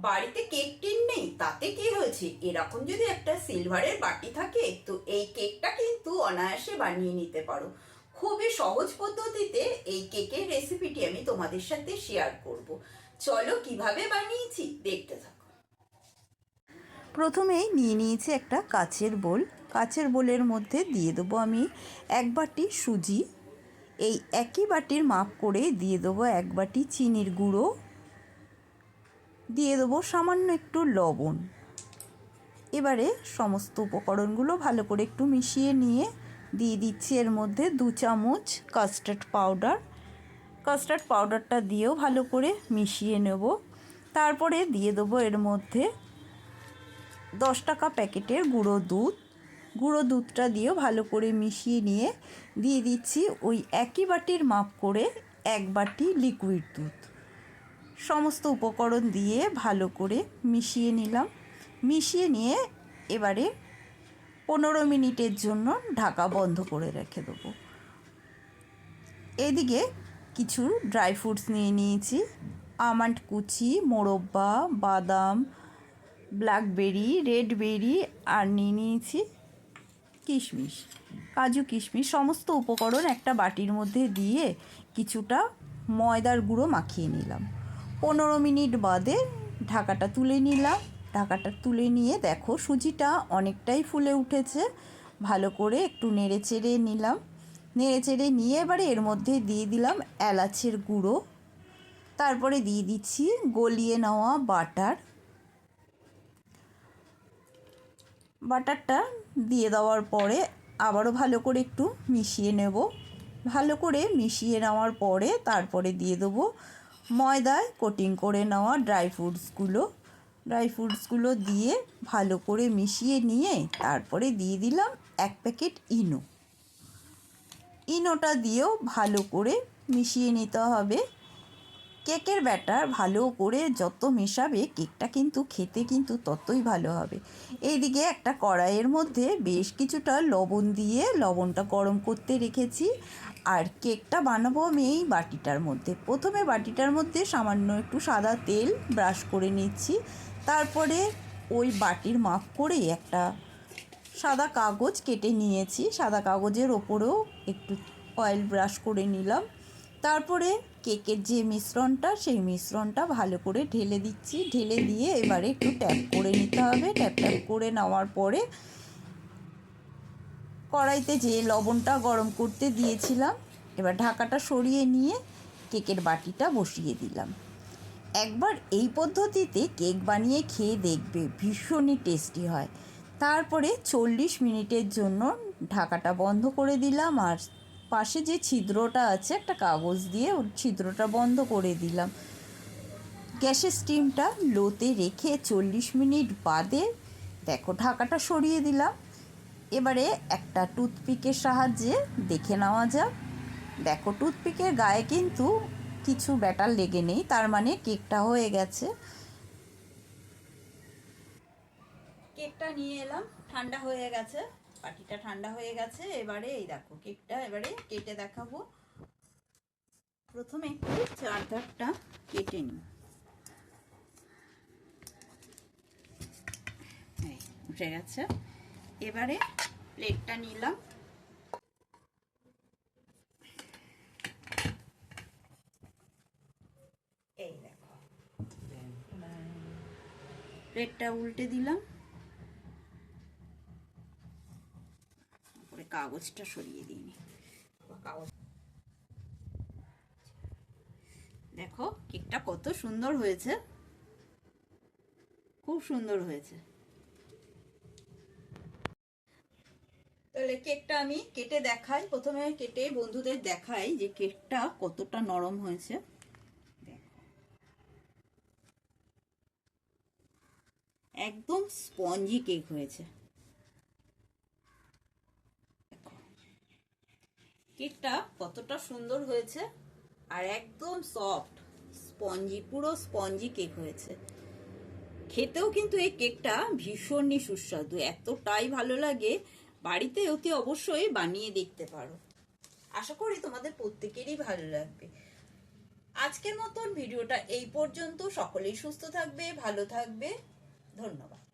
বাড়িতে cake tin নেই তাতে কি হয়েছে, এরকম যদি একটা সিলভারের বাটি থাকে তো এই কেকটা কিন্তু অনায়াসে বানিয়ে নিতে পারো। খুবই সহজ পদ্ধতিতে এই কেকের রেসিপিটি আমি তোমাদের সাথে শেয়ার করব। চলো কিভাবে বানিয়েছি দেখতে থাকো। প্রথমেই নিয়ে নিয়েছি একটা কাচের বোল। কাচের বোলের মধ্যে দিয়ে দেবো আমি 1 বাটি সুজি। এই একই বাটির মাপ করে দিয়ে দেবো 1 বাটি চিনির গুঁড়ো, দিয়ে দেবো সামান্য একটু লবণ। এবারে সমস্ত উপকরণগুলো ভালো করে একটু মিশিয়ে নিয়ে দিয়ে দিচ্ছি এর মধ্যে 2 চামচ কাস্টার্ড পাউডার। কাস্টার্ড পাউডারটা দিয়েও ভালো করে মিশিয়ে নেব। তারপরে দিয়ে দেবো এর মধ্যে 10 টাকা প্যাকেটের গুঁড়ো দুধটা দিয়েও ভালো করে মিশিয়ে নিয়ে দিয়ে দিচ্ছি ওই একই বাটির মাপ করে 1 বাটি লিকুইড দুধ। সমস্ত উপকরণ দিয়ে ভালো করে মিশিয়ে নিলাম। মিশিয়ে নিয়ে এবারে 15 মিনিটের জন্য ঢাকা বন্ধ করে রেখে দেবো। এদিকে কিছু ড্রাই ফ্রুটস নিয়ে নিয়েছি, আমন্ড কুচি, মোরব্বা, বাদাম, ব্ল্যাকবেরি, রেড বেরি, আর নিয়ে নিয়েছি কিশমিশ, কাজু কিশমিশ। সমস্ত উপকরণ একটা বাটির মধ্যে দিয়ে কিছুটা ময়দার গুঁড়ো মাখিয়ে নিলাম। 15 মিনিট বাদে ঢাকাটা তুলে নিলাম। ঢাকাটা তুলে নিয়ে দেখো সুজিটা অনেকটাই ফুলে উঠেছে। ভালো করে একটু নেড়ে চেড়ে নিলাম। নেড়ে চেড়ে নিয়ে এবারে এর মধ্যে দিয়ে দিলাম এলাচের গুঁড়ো। তারপরে দিয়ে দিচ্ছি গলিয়ে নেওয়া বাটারটা দিয়ে দেওয়ার পরে আবারও ভালো করে একটু মিশিয়ে নেব। ভালো করে মিশিয়ে নেওয়ার পরে তারপরে দিয়ে দেবো ময়দায় কোটিং করে নেওয়া ড্রাই ফ্রুটসগুলো দিয়ে ভালো করে মিশিয়ে নিয়ে তারপরে দিয়ে দিলাম 1 প্যাকেট ইনোটা দিয়েও ভালো করে মিশিয়ে নিতে হবে। কেকের ব্যাটার ভালো করে যত মেশাবে কেকটা কিন্তু খেতে কিন্তু ততই ভালো হবে। এইদিকে একটা কড়াইয়ের মধ্যে বেশ কিছুটা লবণ দিয়ে লবণটা গরম করতে রেখেছি। আর কেকটা বানাবো আমি এই বাটিটার মধ্যে। প্রথমে বাটিটার মধ্যে সামান্য একটু সাদা তেল ব্রাশ করে নিচ্ছি। তারপরে ওই বাটির মাপ করে একটা সাদা কাগজ কেটে নিয়েছি, সাদা কাগজের ওপরেও একটু অয়েল ব্রাশ করে নিলাম। তারপরে কেকের যে মিশ্রণটা সেই মিশ্রণটা ভালো করে ঢেলে দিচ্ছি। ঢেলে দিয়ে এবারে একটু ট্যাপ করে নিতে হবে। ট্যাপ করে নেওয়ার পরে কড়াইতে যে লবণটা গরম করতে দিয়েছিলাম এবার ঢাকাটা সরিয়ে নিয়ে কেকের বাটিটা বসিয়ে দিলাম। একবার এই পদ্ধতিতে কেক বানিয়ে খেয়ে দেখবে, ভীষণই টেস্টি হয়। তারপরে 40 মিনিটের জন্য ঢাকাটা বন্ধ করে দিলাম। আর পাশে যে ছিদ্রটা আছে একটা কাগজ দিয়ে ওর ছিদ্রটা বন্ধ করে দিলাম। গ্যাসের স্টিমটা লোতে রেখে 40 মিনিট বাদে দেখো ঢাকাটা সরিয়ে দিলাম। এবারে একটা টুথপিকের সাহায্যে দেখে নেওয়া যাক। দেখো টুথপিকের গায়ে কিন্তু কিছু ব্যাটার লেগে নেই, তার মানে কেকটা হয়ে গেছে। কেকটা নিয়ে এলাম, ঠান্ডা হয়ে গেছে, বাটিটা ঠান্ডা হয়ে গেছে। এবারে এই দেখো কেকটা এবারে কেটে দেখাবো। প্রথমে একটু চারধারটা কেটে নিই। উঠে গেছে। এবারে প্লেটটা নিলাম, এই দেখো প্লেটটা উল্টে দিলাম, তারপরে কাগজটা সরিয়ে দিই। কাগজ দেখো কেকটা কত সুন্দর হয়েছে, খুব সুন্দর হয়েছে। তাহলে কেকটা আমি কেটে দেখাই। প্রথমে কেটে বন্ধুদের দেখাই যে কেকটা কতটা নরম হয়েছে। একদম স্পঞ্জি কেক হয়েছে। কেকটা কতটা সুন্দর হয়েছে আর একদম সফট স্পঞ্জি, পুরো স্পঞ্জি কেক হয়েছে। খেতেও কিন্তু এই কেকটা ভীষণই সুস্বাদু, এতটাই ভালো লাগে। বাড়িতে অতি অবশ্যই বানিয়ে দেখতে পারো। আশা করি তোমাদের প্রত্যেকেরই ভালো লাগবে। আজকের মতন ভিডিওটা এই পর্যন্ত। সকলেই সুস্থ থাকবে, ভালো থাকবে। ধন্যবাদ।